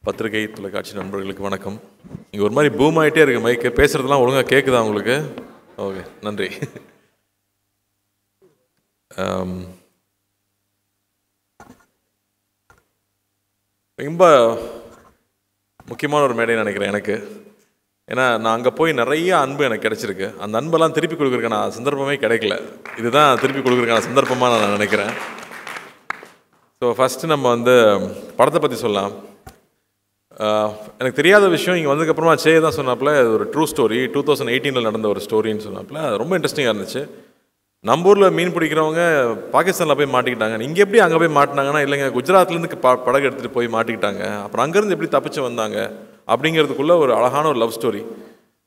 பத்திரிகை தொலைக்காட்சி நண்பர்களுக்கு வணக்கம். இங்கே ஒரு மாதிரி பூம் ஆகிட்டே இருக்குது மைக்கு. பேசுகிறதுலாம் ஒழுங்காக கேட்குதா உங்களுக்கு? ஓகே, நன்றி. ரொம்ப முக்கியமான ஒரு மேடைன்னு நினைக்கிறேன் எனக்கு. ஏன்னா நான் அங்கே போய் நிறைய அன்பு எனக்கு கிடச்சிருக்கு. அந்த அன்பெல்லாம் திருப்பி கொடுக்குறதுக்கான சந்தர்ப்பமே கிடைக்கல. இதுதான் திருப்பி கொடுக்குறதுக்கான சந்தர்ப்பமாக நான் நினைக்கிறேன். ஸோ ஃபஸ்ட்டு நம்ம படத்தை பற்றி சொல்லலாம். எனக்கு தெரியாத விஷயம் இங்கே வந்ததுக்கப்புறமா தான் சொன்னாப்புல ஒரு ட்ரூ ஸ்டோரி, 2018 நடந்த ஒரு ஸ்டோரின்னு சொன்னாப்புல. ரொம்ப இன்ட்ரெஸ்டிங்காக இருந்துச்சு. நம்ம ஊரில் மீன் பிடிக்கிறவங்க பாகிஸ்தானில் போய் மாட்டிக்கிட்டாங்க. இங்கே எப்படி அங்கே போய் மாட்டினாங்கன்னா, இல்லைங்க குஜராத்லேருந்து படகு எடுத்துகிட்டு போய் மாட்டிக்கிட்டாங்க, அப்புறம் அங்கேருந்து எப்படி தப்பிச்சு வந்தாங்க அப்படிங்கிறதுக்குள்ளே ஒரு அழகான ஒரு லவ் ஸ்டோரி.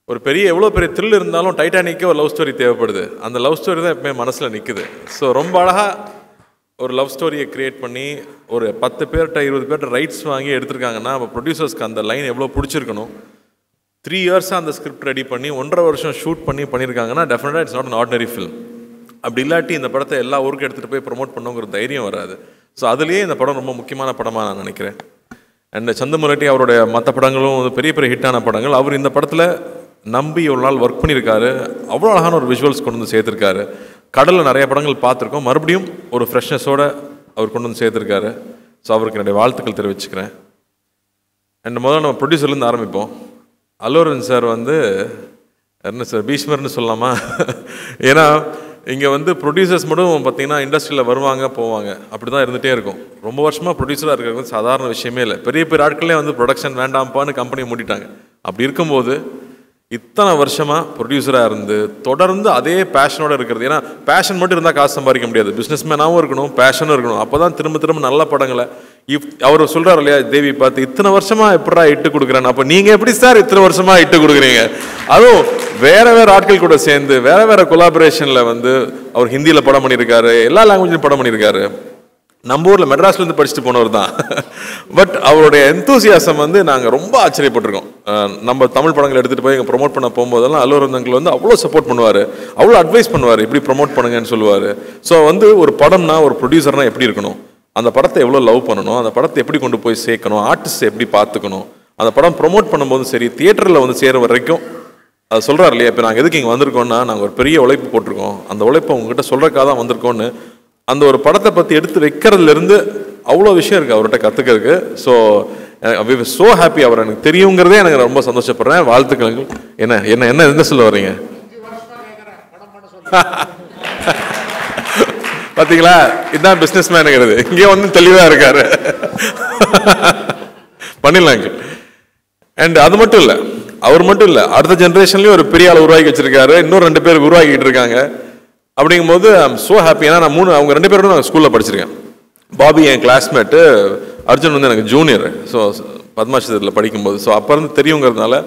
ஒரு எவ்வளோ பெரிய த்ரில் இருந்தாலும் டைட்டானிக்கே ஒரு லவ் ஸ்டோரி தேவைப்படுது. அந்த லவ் ஸ்டோரி தான் எப்பவுமே மனசில் நிற்குது. ஸோ ரொம்ப அழகாக ஒரு லவ் ஸ்டோரியை க்ரியேட் பண்ணி ஒரு 10 பேர்கிட்ட 20 பேர்கிட்ட ரைட்ஸ் வாங்கி எடுத்திருக்காங்கன்னா, அப்போ ப்ரொடியூசர்ஸ்க்கு அந்த லைன் எவ்வளோ பிடிச்சிருக்கணும். 3 இயர்ஸாக அந்த ஸ்கிரிப்ட் ரெடி பண்ணி 1.5 வருஷம் ஷூட் பண்ணியிருக்காங்கன்னா டெஃபினட்டாக it's not an ordinary film. அப்படி இல்லாட்டி இந்த படத்தை எல்லா ஊருக்கும் எடுத்துகிட்டு போய் ப்ரொமோட் பண்ணுங்கிற தைரியம் வராது. ஸோ அதுலேயே இந்த படம் ரொம்ப முக்கியமான படமாக நான் நினைக்கிறேன். அண்ட் சந்தமுரட்டி அவருடைய மற்ற படங்களும் பெரிய பெரிய ஹிட்டான படங்கள். அவர் இந்த படத்தில் நம்பி ஒரு நாள் ஒர்க் பண்ணியிருக்காரு. அவ்வளோ அழகான ஒரு விஷுவல்ஸ் கொண்டு வந்து சேர்த்துருக்காரு. கடலில் நிறைய படங்கள் பார்த்துருக்கோம், மறுபடியும் ஒரு ஃப்ரெஷ்னஸோடு அவர் கொண்டு வந்து சேர்த்துருக்காரு. ஸோ அவருக்கு என்னுடைய வாழ்த்துக்கள் தெரிவிச்சுக்கிறேன். அண்ட் முதல்ல நம்ம ப்ரொடியூசர்லேருந்து ஆரம்பிப்போம். அல்லு அர்ஜுன் சார் என்ன சார் பீஷ்மர்னு சொல்லலாமா? ஏன்னா இங்கே ப்ரொடியூசர்ஸ் மட்டும் பார்த்திங்கன்னா இண்டஸ்ட்ரியில் வருவாங்க போவாங்க, அப்படி தான் இருந்துகிட்டே இருக்கும். ரொம்ப வருஷமாக ப்ரொடியூசராக இருக்கிறது சாதாரண விஷயமே இல்லை. பெரிய பெரிய ஆட்களே ப்ரொடக்ஷன் வேண்டாம்ப்பான்னு கம்பெனியை மூடிட்டாங்க. அப்படி இருக்கும்போது இத்தனை வருஷமாக ப்ரொடியூசராக இருந்து தொடர்ந்து அதே பேஷனோடு இருக்கிறது. ஏன்னா பேஷன் மட்டும் இருந்தால் காசு சம்பாதிக்க முடியாது. பிஸ்னஸ் மேனாகவும் இருக்கணும், பேஷனும் இருக்கணும். அப்போ தான் திரும்ப திரும்ப நல்ல படங்களை அவர் சொல்கிறார் இல்லையா, தேவி பார்த்து இத்தனை வருஷமாக எப்படா இட்டு கொடுக்குறேன்னு. அப்போ நீங்கள் எப்படி சார் இத்தனை வருஷமாக இட்டு கொடுக்குறீங்க? அதுவும் வேறு வேறு ஆட்கள் கூட சேர்ந்து வேறு வேறு கொலாபரேஷனில் அவர் ஹிந்தியில் படம் பண்ணியிருக்காரு, எல்லா லாங்குவேஜ்லையும் படம் பண்ணியிருக்காரு. நம்ம ஊரில் மெட்ராஸ்லேருந்து படிச்சுட்டு போனவர் தான். பட் அவருடைய எந்தூசியாசம் நாங்கள் ரொம்ப ஆச்சரியப்பட்டிருக்கோம். நம்ம தமிழ் படங்கள் எடுத்துகிட்டு போய் இங்கே ப்ரொமோட் பண்ண போகும்போதெல்லாம் அல்லு அர்ஜுன் அங்கிள் அவ்வளோ சப்போர்ட் பண்ணுவார், அவ்வளோ அட்வைஸ் பண்ணுவார், இப்படி ப்ரொமோட் பண்ணுங்கன்னு சொல்லுவார். ஸோ ஒரு படம்னா ஒரு ப்ரொடியூசர்னா எப்படி இருக்கணும், அந்த படத்தை எவ்வளோ லவ் பண்ணணும், அந்த படத்தை எப்படி கொண்டு போய் சேர்க்கணும், ஆர்டிஸ்ட் எப்படி பார்த்துக்கணும், அந்த படம் ப்ரொமோட் பண்ணும்போதும் சரி, தியேட்டரில் சேர வரைக்கும் அது சொல்கிறார் இல்லையா. இப்போ நாங்கள் எதுக்கு இங்கே வந்திருக்கோம்னா, நாங்கள் ஒரு பெரிய உழைப்பு போட்டிருக்கோம், அந்த உழைப்பை உங்ககிட்ட சொல்கிறக்காக தான் வந்திருக்கோன்னு அந்த ஒரு படத்தை பற்றி எடுத்து வைக்கிறதுலேருந்து அவ்வளோ விஷயம் இருக்குது அவர்கிட்ட கற்றுக்கிறதுக்கு. So we were so happy. அவர் எனக்கு தெரியுங்கிறதே எனக்கு ரொம்ப சந்தோஷப்படுறேன். வாழ்த்துக்கள். என்ன என்ன என்ன என்ன சொல்ல வரீங்க? பார்த்தீங்களா, இதுதான் பிஸ்னஸ் மேனுங்கிறது. இங்கே தெளிவாக இருக்காரு. பண்ணிடலாம். அண்ட் அது மட்டும் இல்லை, அவர் மட்டும் இல்லை, அடுத்த ஜென்ரேஷன்லேயும் ஒரு பெரிய ஆள் உருவாக்கி வச்சிருக்காரு. இன்னும் 2 பேர் உருவாக்கிட்டு இருக்காங்க. அப்படிங்கும்போது ஐம் ஸோ ஹாப்பி. ஏன்னா நான் அவங்க 2 பேரும் நான் ஸ்கூலில் படிச்சிருக்கேன். பாபி என் கிளாஸ்மேட்டு, அர்ஜுன் எனக்கு ஜூனியர். ஸோ பத்மாஷத்தில் படிக்கும்போது ஸோ அப்போ இருந்து தெரியுங்கிறதுனால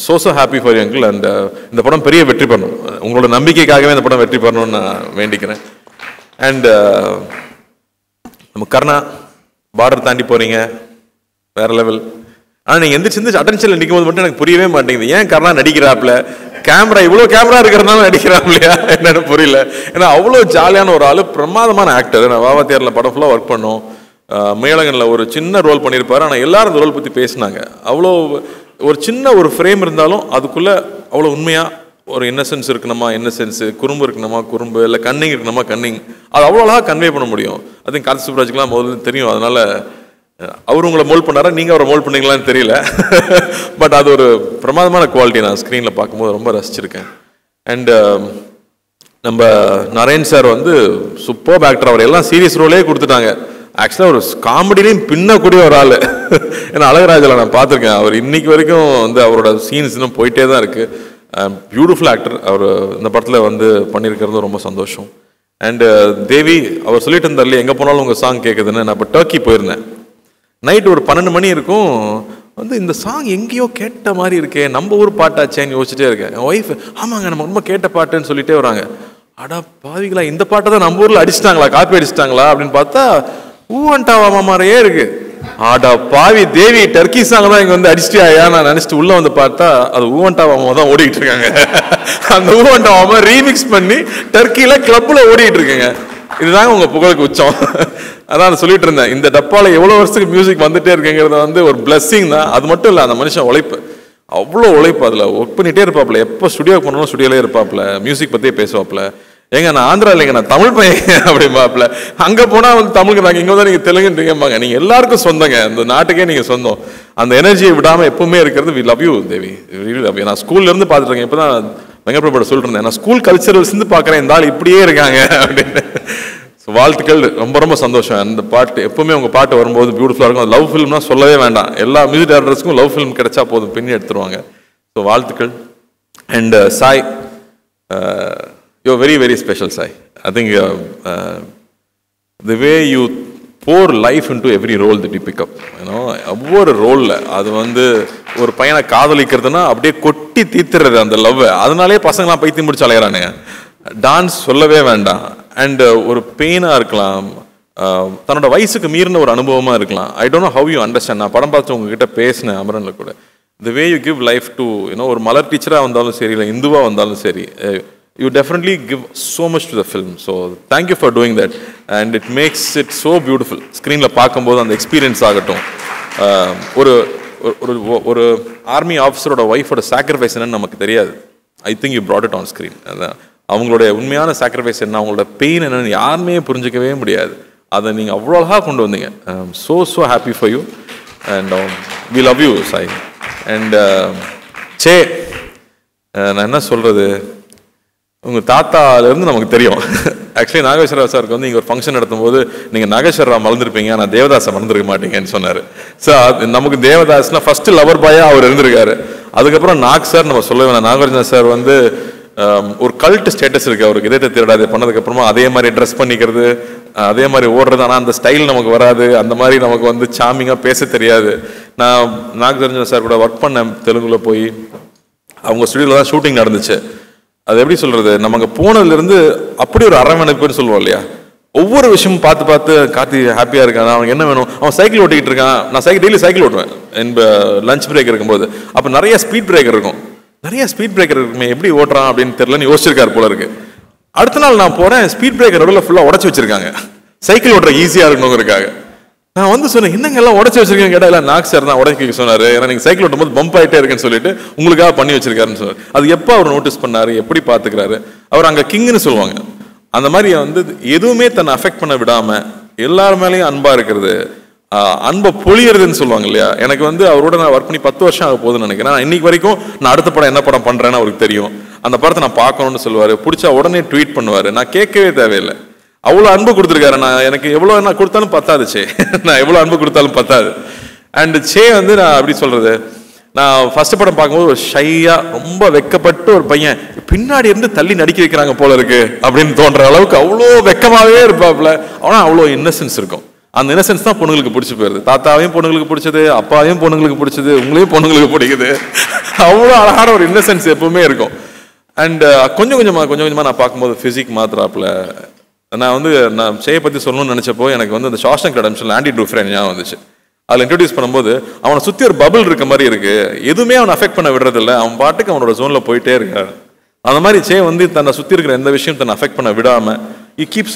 so happy for you uncle. And இந்த படம் பெரிய வெற்றி பண்ணணும். உங்களோட நம்பிக்கைக்காகவே இந்த படம் வெற்றி பண்ணணும்னு நான் வேண்டிக்கிறேன். அண்ட் நம்ம கர்ணா பார்டர் தாண்டி போகிறீங்க, வேறு லெவல். ஆனால் நீங்கள் எந்திரிச்சு அட்டென்ஷனில் நிற்கும் போது மட்டும் எனக்கு புரியவே மாட்டேங்குது. ஏன் கர்ணா நடிக்கிறாப்புல? கேமரா இவ்வளோ கேமரா இருக்கிறதுனால நடிக்கிறான் இல்லையா என்னன்னு புரியல. ஏன்னா அவ்வளோ ஜாலியான ஒரு ஆள், பிரமாதமான ஆக்டர். நான் வாவாத்தியாரில் படம் ஃபுல்லாக ஒர்க் பண்ணோம். மேலகனில் ஒரு சின்ன ரோல் பண்ணியிருப்பார். ஆனால் எல்லாரும் அந்த ரோல் பற்றி பேசினாங்க. அவ்வளோ ஒரு சின்ன ஒரு ஃப்ரேம் இருந்தாலும் அதுக்குள்ளே அவ்வளோ உண்மையாக ஒரு இன்னசென்ஸ் இருக்கணுமா இன்னசென்ஸு, குறும்பு இருக்கணுமா குறும்பு, இல்லை கன்னிங் இருக்கணுமா கன்னிங், அது அவ்வளோ அழகாக கன்வே பண்ண முடியும். அது கார்த்திக் சுப்ராஜுக்குலாம் முதல்ல தெரியும். அதனால் அவர் உங்களை மோல்ட் பண்ணாரா, நீங்கள் அவரை மோல்ட் பண்ணீங்களான்னு தெரியல. பட் அது ஒரு பிரமாதமான குவாலிட்டி. நான் ஸ்க்ரீனில் பார்க்கும்போது ரொம்ப ரசிச்சிருக்கேன். அண்டு நம்ம நரேன் சார் சூப்பர் ஆக்டர். அவர் எல்லாம் சீரியஸ் ரோலே கொடுத்துட்டாங்க. ஆக்சுவலாக ஒரு காமெடிலையும் பின்னக்கூடிய ஒரு ஆள். ஏன்னா அழகராஜில் நான் பார்த்துருக்கேன். அவர் இன்னைக்கு வரைக்கும் அவரோட சீன்ஸ் இன்னும் போயிட்டே தான் இருக்குது. Beautiful actor. அவர் இந்த படத்தில் பண்ணியிருக்கிறது ரொம்ப சந்தோஷம். அண்டு தேவி அவர் சொல்லிட்டு இருந்தார் இல்லையா, எங்கே போனாலும் உங்கள் சாங் கேட்குதுன்னு. நான் இப்போ டர்க்கி போயிருந்தேன். நைட்டு ஒரு 12 மணி இருக்கும். இந்த சாங் எங்கேயோ கேட்ட மாதிரி இருக்கே, நம்ம ஊர் பாட்டாச்சேன்னு யோசிச்சுட்டே இருக்கேன். என் ஒய்ஃப் ஆமாங்க நம்ம ரொம்ப கேட்ட பாட்டுன்னு சொல்லிட்டே வராங்க. அடா பாவிங்களா, இந்த பாட்டை தான் நம்ம ஊரில் அடிச்சிட்டாங்களா, காப்பி அடிச்சிட்டாங்களா அப்படின்னு பார்த்தா ஊவன்டாவா மாதிரியே இருக்கு. ஆடா பாவி தேவி, டர்க்கி சாங் தான் இங்கே அடிச்சிட்டியா நான் நினச்சிட்டு உள்ளே பார்த்தா அது ஊவன்டாவாமா தான் ஓடிக்கிட்டு இருக்காங்க. அந்த ஊவன்டாவாமா ரீமிக்ஸ் பண்ணி டர்க்கியில் கிளப்பில் ஓடிக்கிட்டு இருக்குங்க. இதுதாங்க உங்கள் புகழுக்கு உச்சம். அதான் சொல்லிட்டு இருந்தேன், இந்த டப்பாவில் எவ்வளோ வருஷத்துக்கு மியூசிக் வந்துட்டே இருக்குங்கிறது வந்து ஒரு பிளஸ்ஸிங் தான். அது மட்டும் இல்லை, அந்த மனுஷன் உழைப்பு, அவ்வளோ உழைப்பு, அதில் ஒர்க் பண்ணிகிட்டே இருப்பாப்புல. எப்போ ஸ்டுடியோ பண்ணணும் ஸ்டுடியோலே இருப்பாப்புல, மியூசிக் பற்றியே பேசுவாப்புல. ஏங்க நான் ஆந்திரா இல்லைங்க, நான் தமிழ் பையன் அப்படிம்பாப்புல. அங்கே போனால் வந்து தமிழுக்கு நாங்கள் இங்கே தான் நீங்கள் தெலுங்குன்றீங்கம்பாங்க. நீங்கள் எல்லாருக்கும் சொந்தங்க, அந்த நாட்டுக்கே நீங்கள் சொந்தம். அந்த எனர்ஜியை விடாமல் எப்பவுமே இருக்கிறது. We love you Devi, we love you. நான் ஸ்கூல்லேருந்து பார்த்துருக்கேன். இப்போ தான் வெங்கட்பிரபுட சொல்லிட்டு இருந்தேன், நான் ஸ்கூல் கல்ச்சரல்ஸ்லேருந்து பார்க்குறேன் இந்த ஆள் இப்படியே இருக்காங்க அப்படின்னு. வாழ்த்துக்கள், ரொம்ப ரொம்ப சந்தோஷம். அந்த பாட்டு எப்பவுமே உங்கள் பாட்டு வரும்போது பியூட்டிஃபுல்லாக இருக்கும். லவ் ஃபிலிம்னா சொல்லவே வேண்டாம், எல்லா மியூசிக் டைரக்டர்ஸ்க்கும் லவ் ஃபிலிம் கிடைச்சா போதும், பின்னி எடுத்துருவாங்க. ஸோ வாழ்த்துக்கள். And Sai, you very very special Sai. I think the way you pour life into every role that you pick up, ஒவ்வொரு ரோலில் அது வந்து ஒரு பையனை காதலிக்கிறதுனா அப்படியே கொட்டி தீத்துறது அந்த லவ். அதனாலே பசங்களாம் பைத்தியம் முடிச்சு அலையிறானுங்க. டான்ஸ் சொல்லவே வேண்டாம். அண்ட் ஒரு பெயினாக இருக்கலாம், தன்னோட வயசுக்கு மீறின ஒரு அனுபவமாக இருக்கலாம். I don't know how you understand. நான் படம் பார்த்து உங்ககிட்ட பேசினேன் அமரனில் கூட. The way you give life to ஒரு மலர் டீச்சராக வந்தாலும் சரி, இல்லை இந்துவாக வந்தாலும் சரி, you definitely give so much to the film. So thank you for doing that, and it makes it so beautiful. ஸ்க்ரீனில் பார்க்கும்போது அந்த எக்ஸ்பீரியன்ஸ் ஆகட்டும், ஒரு ஒரு ஆர்மி ஆஃபீஸரோட ஒய்ஃபோட சாக்ரிஃபைஸ் என்னன்னு நமக்கு தெரியாது. I think you brought it on screen. அதான் அவங்களுடைய உண்மையான சாக்ரிஃபைஸ் என்ன, அவங்களோட பெயின் என்னன்னு யாருமே புரிஞ்சிக்கவே முடியாது. அதை நீங்கள் அவ்வளோ அழகாக கொண்டு வந்தீங்க. so happy for you, and we love you Sai. And சே, நான் என்ன சொல்கிறது, உங்கள் தாத்தாலேருந்து நமக்கு தெரியும். ஆக்சுவலி நாகேஸ்வர ராவ் சாருக்கு வந்து இங்கே ஒரு ஃபங்க்ஷன் நடத்தும் போது நீங்கள் நாகேஸ்வர ராவ் மறந்துருப்பீங்க, ஆனால் தேவதாஸை மறந்துருக்க மாட்டீங்கன்னு சொன்னார். ஸோ நமக்கு தேவதாஸ்னா ஃபஸ்ட்டு லவர் பாயாக அவர் இருந்திருக்காரு. அதுக்கப்புறம் நாக் சார் நம்ம சொல்ல வேணாம். நாகார்ஜுன சார் வந்து ஒரு கல்ட் ஸ்டேட்டஸ் இருக்குது அவருக்கு. இதயத்தை திருடாது பண்ணதுக்கப்புறமா அதே மாதிரி ட்ரெஸ் பண்ணிக்கிறது, அதே மாதிரி ஓடுறது. ஆனால் அந்த ஸ்டைல் நமக்கு வராது, அந்த மாதிரி நமக்கு வந்து சாமிங்காக பேச தெரியாது. நான் நாகார்ஜுன சார் கூட ஒர்க் பண்ணேன் தெலுங்குல போய். அவங்க ஸ்டுடியோவில் தான் ஷூட்டிங் நடந்துச்சு. அது எப்படி சொல்கிறது, நம்ம அங்கே போனதுலேருந்து அப்படி ஒரு அரவணைப்புன்னு சொல்லுவோம் இல்லையா. ஒவ்வொரு விஷயமும் பார்த்து கார்த்தி ஹாப்பியாக இருக்கான், அவனுக்கு என்ன வேணும். அவன் சைக்கிள் ஓட்டிகிட்டு இருக்கான், நான் டெய்லி சைக்கிள் ஓட்டுவேன் லஞ்ச் பிரேக் இருக்கும்போது. அப்போ நிறைய ஸ்பீட் பிரேக்கர் இருக்கும், இருக்குமே, எப்படி ஓட்டுறான் அப்படின்னு தெரியலன்னு யோசிச்சிருக்காரு போல இருக்கு. அடுத்த நாள் நான் போகிறேன், ஸ்பீட் பிரேக்கர் ரோடில் ஃபுல்லாக உடச்சி வச்சிருக்காங்க, சைக்கிள் ஓட்டுற ஈஸியாக இருக்கணுங்கிறதுக்காக. நான் வந்து சொன்னேன், என்னங்க எல்லாம் உடச்சி வச்சிருக்கேன் கேட்டால், இல்லை நாக் சார் தான் உடச்சி சொன்னார், ஏன்னா நீங்கள் சைக்கிள் ஓட்டும் போது பம்ப் ஆகிட்டே இருக்குன்னு சொல்லிட்டு உங்களுக்காக பண்ணி வச்சிருக்காருன்னு சொன்னார். அது எப்போ அவர் நோட்டீஸ் பண்ணார், எப்படி பார்த்துக்கிறாரு அவர். அங்கே கிங்குன்னு சொல்லுவாங்க. அந்த மாதிரி வந்து எதுவுமே தன்னை அஃபெக்ட் பண்ண விடாமல் எல்லார் மேலேயும் அன்பாக இருக்கிறது, அன்பை பொழியறதுன்னு சொல்லுவாங்க இல்லையா. எனக்கு வந்து அவரோட நான் ஒர்க் பண்ணி 10 வருஷம் ஆக போகுதுன்னு நினைக்கிறேன். இன்னைக்கு வரைக்கும் நான் அடுத்த படம் என்ன படம் பண்ணுறேன்னு அவருக்கு தெரியும். அந்த படத்தை நான் பார்க்கணும்னு சொல்லுவார், பிடிச்சா உடனே ட்வீட் பண்ணுவார். நான் கேட்கவே தேவையில்லை, அவ்வளோ அன்பு கொடுத்துருக்காரு. நான் எனக்கு எவ்வளோ என்ன கொடுத்தாலும் பத்தாது சே, நான் எவ்வளோ அன்பு கொடுத்தாலும் பத்தாது. அண்ட் சே வந்து நான் அப்படி சொல்கிறது, நான் ஃபர்ஸ்ட் படம் பார்க்கும்போது ஒரு ஷையாக ரொம்ப வெக்கப்பட்டு ஒரு பையன் பின்னாடி இருந்து தள்ளி நடிக்க வைக்கிறாங்க போல இருக்கு அப்படின்னு தோன்ற அளவுக்கு அவ்வளோ வெக்கமாகவே இருப்பாப்புல. ஆனால் அவ்வளோ இன்னசென்ஸ் இருக்கும். அந்த இன்னசென்ஸ் தான் பொண்ணுங்களுக்கு பிடிச்சி போயிருது. தாத்தாவையும் பொண்ணுங்களுக்கு பிடிச்சது, அப்பாவையும் பொண்ணுங்களுக்கு பிடிச்சது, உங்களையும் பொண்ணுங்களுக்கு பிடிக்குது. அவ்வளோ அழகான ஒரு இன்னசென்ஸ் எப்பவுமே இருக்கும். அண்ட் கொஞ்சம் கொஞ்சமாக நான் பார்க்கும்போது ஃபிசிக் மாத்திராப்புல. நான் செய்ய பற்றி சொல்லணும்னு நினச்சப்போ எனக்கு வந்து அந்த ஷாஷங்க் ரெடெம்ப்ஷன் ஆண்டி டூஃப்ரேன் ஞாபகம் வந்துச்சு. அதில் இன்ட்ரடியூஸ் பண்ணும்போது அவனை சுற்றி ஒரு பபிள் இருக்க மாதிரி இருக்கு, எதுவுமே அவனை அஃபெக்ட் பண்ண விடுறதில்ல, அவன் பாட்டுக்கு அவனோட ஜோனில் போயிட்டே இருக்காரு. அந்த மாதிரி சே வந்து தன்னை சுற்றி இருக்கிற எந்த விஷயம் தன்னை அஃபெக்ட் பண்ண விடாமல் he keeps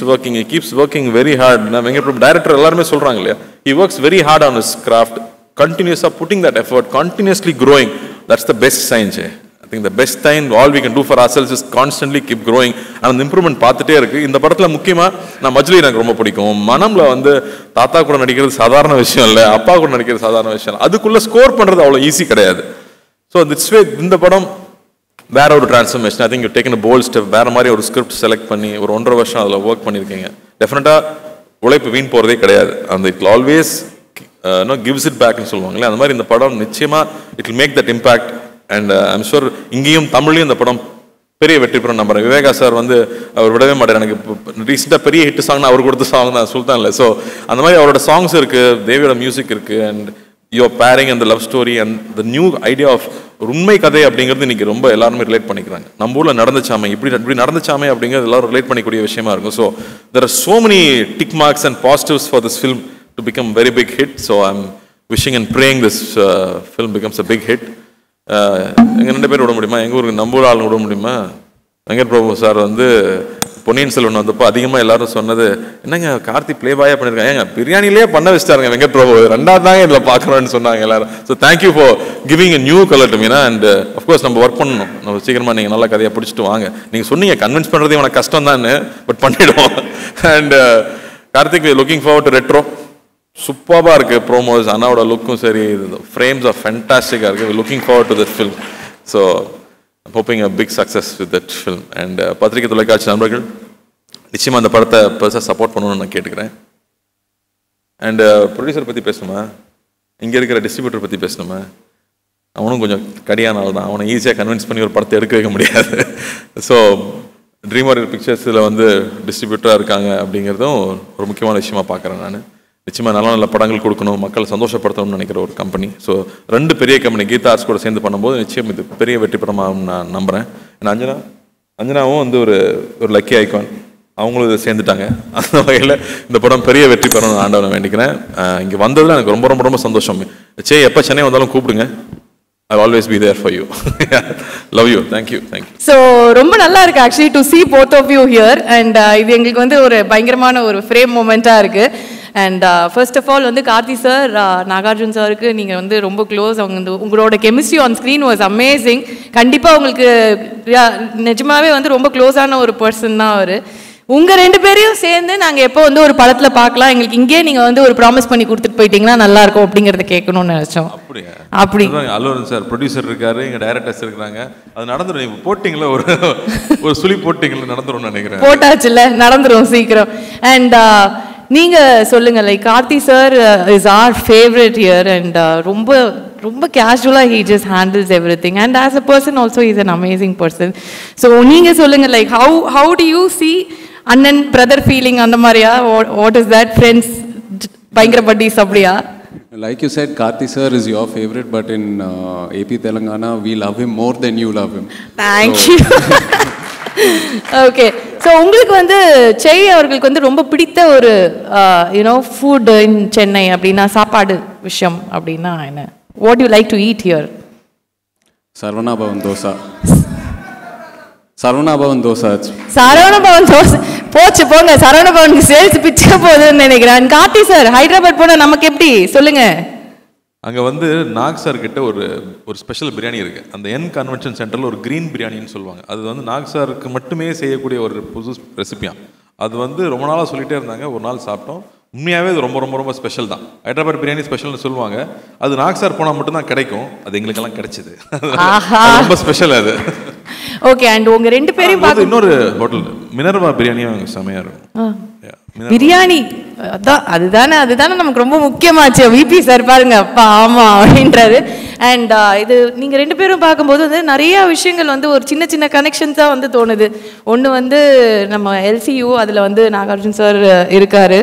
working very hard. Venkat Prabhu director எல்லாருமே சொல்கிறாங்க இல்லையா, he works very hard on his craft, continuously putting that effort, continuously growing. That's the best sign Jay. I think the best sign all we can do for ourselves is constantly keep growing. அந்த improvement பார்த்துட்டே இருக்குது. இந்த படத்தில் முக்கியமாக நான் மஜ்லி எனக்கு ரொம்ப பிடிக்கும். மனம்ல வந்து தாத்தா கூட நடிக்கிறது சாதாரண விஷயம் இல்லை, அப்பா கூட நடிக்கிறது சாதாரண விஷயம் இல்லை, அதுக்குள்ளே ஸ்கோர் பண்ணுறது அவ்வளோ ஈஸி கிடையாது. ஸோ திட்ஸ் வே இந்த படம் வேற ஒரு transformation. I think you taken a bold step. வேற மாதிரி ஒரு ஸ்கிரிப்ட் செலக்ட் பண்ணி ஒரு 1.5 வருஷம் அதில் ஒர்க் பண்ணியிருக்கீங்க. டெஃபினட்டாக உழைப்பு வீண் போகிறதே கிடையாது. அந்த இட் ஆல்வேஸ் கிவ்ஸ் இட் பேக்னு சொல்லுவாங்களே, அந்த மாதிரி இந்த படம் நிச்சயமாக it will make that impact. And I'm sure இங்கேயும் தமிழ்லையும் இந்த படம் பெரிய வெற்றி பெறும் நம்புறேன். விவேகா சார் வந்து அவர் விடவே மாட்டார். எனக்கு ரீசெண்டாக பெரிய ஹிட் சாங்னா அவர் கொடுத்த சாங் தான் சுல்தான் இல்லை. ஸோ அந்த மாதிரி அவரோட சாங்ஸ் இருக்குது, தேவியோட மியூசிக் இருக்குது. And your pairing and the love story and the new idea of ஒரு உண்மை கதை அப்படிங்கிறது இன்னைக்கு ரொம்ப எல்லாருமே ரிலேட் பண்ணிக்கிறாங்க. நம்ம ஊரில் நடந்துச்சாமே, இப்படி நடந்துச்சாமே அப்படிங்கிறது எல்லாரும் ரிலேட் பண்ணிக்கூடிய விஷயமா இருக்கும். So there are so many tick marks and positives for this film to become very big hit. So I am wishing and praying this film becomes a big hit. எங்கள் 2 பேர் விட முடியுமா, எங்கள் ஊருக்கு நம்ம ஊர் ஆளுங்க விட முடியுமா? வெங்கட் பிரபு சார் வந்து பொன்னியின் செல்வன் வந்தப்போ அதிகமாக எல்லாரும் சொன்னது என்னங்க கார்த்தி ப்ளே பாயாக பண்ணியிருக்காங்க, ஏங்க பிரியாணிலே பண்ண வச்சுட்டாருங்க வெங்கட் பிரபு, ரெண்டாவது தாங்க இதில் பார்க்குறோன்னு சொன்னாங்க எல்லாரும். So thank you for giving a new colour to Meena. And of course நம்ம ஒர்க் பண்ணணும், நம்ம சீக்கிரமாக நீங்கள் நல்லா கதையாக பிடிச்சிட்டு வாங்க. நீங்கள் சொன்னீங்க கன்வின்ஸ் பண்ணுறது உனக்கு கஷ்டம் தான், பட் பண்ணிவிடுவோம். And Karthik looking forward to retro. சூப்பராக இருக்குது ப்ரோமோஸ், அண்ணாவோட லுக்கும் சரி, ஃப்ரேம்ஸ் ஆஃப் ஃபேன்டாஸ்டிக்காக இருக்குது. Looking forward to that film. So hoping a big success with that film. And பத்திரிகை தொலைக்காட்சி நண்பர்கள் நிச்சயமாக அந்த படத்தை பெருசாக சப்போர்ட் பண்ணணும்னு நான் கேட்டுக்கிறேன். அண்டு ப்ரொடியூசர் பற்றி பேசணுமா, இங்கே இருக்கிற டிஸ்ட்ரிபியூட்டர் பற்றி பேசணுமா, அவனும் கொஞ்சம் கடியான ஆள் தான், அவனை ஈஸியாக கன்வின்ஸ் பண்ணி ஒரு படத்தை எடுக்க வைக்க முடியாது. ஸோ ட்ரீம் வாரியர் பிக்சர்ஸில் வந்து டிஸ்ட்ரிபியூட்டராக இருக்காங்க அப்படிங்கிறதும் ஒரு முக்கியமான விஷயமா பார்க்குறேன் நான். நிச்சயமாக நல்ல நல்ல படங்கள் கொடுக்கணும், மக்களை சந்தோஷப்படுத்தணும்னு நினைக்கிற ஒரு கம்பெனி. ஸோ 2 பெரிய கம்பெனி கீதா ஆர்ட்ஸ் கூட சேர்ந்து பண்ணும்போது நிச்சயம் இது பெரிய வெற்றி படமாக நான் நம்புகிறேன். ஏன்னா அஞ்சனாவும் வந்து ஒரு லக்கி ஐகான், அவங்களும் இதை சேர்ந்துட்டாங்க. அந்த வகையில் இந்த படம் பெரிய வெற்றி பெறணும்னு ஆண்டவனை வேண்டிக்கிறேன். இங்கே வந்ததில் எனக்கு ரொம்ப ரொம்ப ரொம்ப சந்தோஷம். எப்போ சென்னை வந்தாலும் கூப்பிடுங்க, I'll always be there for you. Love you. Thank you. So ரொம்ப நல்லா இருக்கு actually to see both of you here, and இது எங்களுக்கு வந்து ஒரு பயங்கரமான ஒரு ஃப்ரேம் மொமெண்டா இருக்கு. அண்ட் ஃபர்ஸ்ட் ஆஃப் ஆல் வந்து கார்த்தி சார், நாகார்ஜுன் சாருக்கு நீங்கள் வந்து ரொம்ப க்ளோஸ். அவங்க வந்து உங்களோட chemistry on screen was amazing. கண்டிப்பாக உங்களுக்கு நிஜமாவே வந்து ரொம்ப க்ளோஸான ஒரு பர்சன் தான் அவர். உங்கள் 2 பேரையும் சேர்ந்து நாங்கள் எப்போ வந்து ஒரு படத்தில் பார்க்கலாம், எங்களுக்கு இங்கே நீங்கள் வந்து ஒரு ப்ராமிஸ் பண்ணி கொடுத்துட்டு போயிட்டீங்கன்னா நல்லா இருக்கும் அப்படிங்கிறத கேட்கணும்னு நினச்சோம். அப்படி அல்லூரன் சார் ப்ரொடியூசர் இருக்காரு, எங்கள் டைரக்டர்ஸ் இருக்கிறாங்க, அது நடந்துடும். இப்போ போட்டிங்களா ஒரு சுழி போட்டிங்களா நடந்துடும் நினைக்கிறேன். போட்டாச்சுல்ல, நடந்துடும் சீக்கிரம். அண்ட் நீங்கள் சொல்லுங்கள், like Karthi sir is our favourite here, and ரொம்ப ரொம்ப கேஷுவலாக he just handles everything, and as a person also is an amazing person. So நீங்கள் சொல்லுங்கள், like how do you see அண்ணன் பிரதர் ஃபீலிங் அந்த மாதிரியா? What is that? ஃப்ரெண்ட்ஸ் பயங்கர buddies அப்படியா? Like you said, Karthi sir is your favorite, but in AP Telangana, we love him more than you love him. Thank you. Okay. So உங்களுக்கு வந்து செய் அவர்களுக்கு வந்து ரொம்ப பிடித்த ஒரு ஃபுட் இன் சென்னை அப்படின்னா, சாப்பாடு விஷயம் அப்படின்னா என்ன? What do you like to eat here? Sarvana Bhavan dosa. Sarvana Bhavan dosa. Sarvana Bhavan dosa. போச்சு போங்க, சரவண பவனுக்கு சேல்ஸ் பிச்சை போகுதுன்னு நினைக்கிறேன். கார்த்தி சார், ஹைதராபாத் போனால் நமக்கு எப்படி சொல்லுங்க? அங்கே வந்து நாக் சார் கிட்ட ஒரு ஸ்பெஷல் பிரியாணி இருக்குது. அந்த என் கன்வென்ஷன் சென்டரில் ஒரு க்ரீன் பிரியாணின்னு சொல்லுவாங்க. அது வந்து நாக் சாருக்கு மட்டுமே செய்யக்கூடிய ஒரு புது ரெசிபியாம். அது வந்து ரொம்ப நாளாக சொல்லிகிட்டே இருந்தாங்க. ஒரு நாள் சாப்பிட்டோம், உண்மையாகவே அது ரொம்ப ரொம்ப ரொம்ப ஸ்பெஷல் தான். ஹைதராபாத் பிரியாணி ஸ்பெஷல்னு சொல்லுவாங்க. அது நாக் சார் போனால் மட்டும்தான் கிடைக்கும். அது எங்களுக்கெல்லாம் கிடைச்சிது, ரொம்ப ஸ்பெஷல் அது. ஓகே. அண்ட் உங்க 2 பேரையும் பார்த்து இன்னொரு ஹோட்டல் மினர்வா பிரியாணியும் செமையாக இருக்கும். பிரியாணி அதுதானே நமக்கு ரொம்ப முக்கியமாச்சு. விபி சார் பாருங்க, அப்பா ஆமா அப்படின்றாரு. அண்ட் இது நீங்க 2 பேரும் பார்க்கும்போது வந்து நிறைய விஷயங்கள் வந்து ஒரு சின்ன சின்ன கனெக்ஷன்ஸா வந்து தோணுது. ஒன்று வந்து நம்ம எல்சியூ, அதில் வந்து நாகார்ஜுன் சார் இருக்காரு.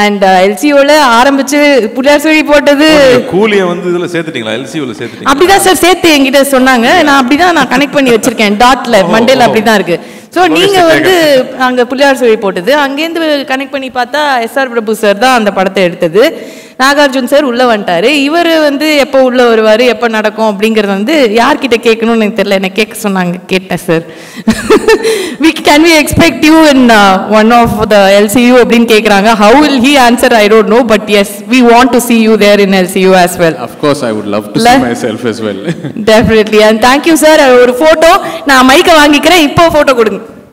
அண்ட் எல்சியூல ஆரம்பிச்சு புள்ளியார் சொல்லி போட்டது கூலியை வந்து இதில் சேர்த்துட்டீங்களா? எல்சியூல சேர்த்துட்டீங்க? அப்படிதான் சார் சேர்த்து என்கிட்ட சொன்னாங்க. நான் அப்படிதான் நான் கனெக்ட் பண்ணி வச்சிருக்கேன். டாட்ல மண்டேல அப்படிதான் இருக்கு. ஸோ நீங்கள் வந்து அங்கே புள்ளியார் சொல்லி போட்டது, அங்கேருந்து கனெக்ட் பண்ணி பார்த்தா எஸ்ஆர் பிரபு சார் தான் அந்த படத்தை எடுத்தது. நாகார்ஜுன் சார் உள்ளே வந்துட்டார். இவர் வந்து எப்போ உள்ளே வருவார், எப்போ நடக்கும் அப்படிங்கிறது வந்து யார்கிட்ட கேட்கணும்னு எனக்கு தெரியல. என்னை கேட்க சொன்னாங்க, கேட்டேன் sir. Can we expect you in one of the LCU அப்படின்னு கேட்குறாங்க. How will he answer I don't know, but yes we want to see you there in LCU as well. Of course, I would love to see myself as well. Definitely. And thank you sir. ஒரு photo நான் மைக்கை வாங்கிக்கிறேன், இப்போ photo கொடுங்க.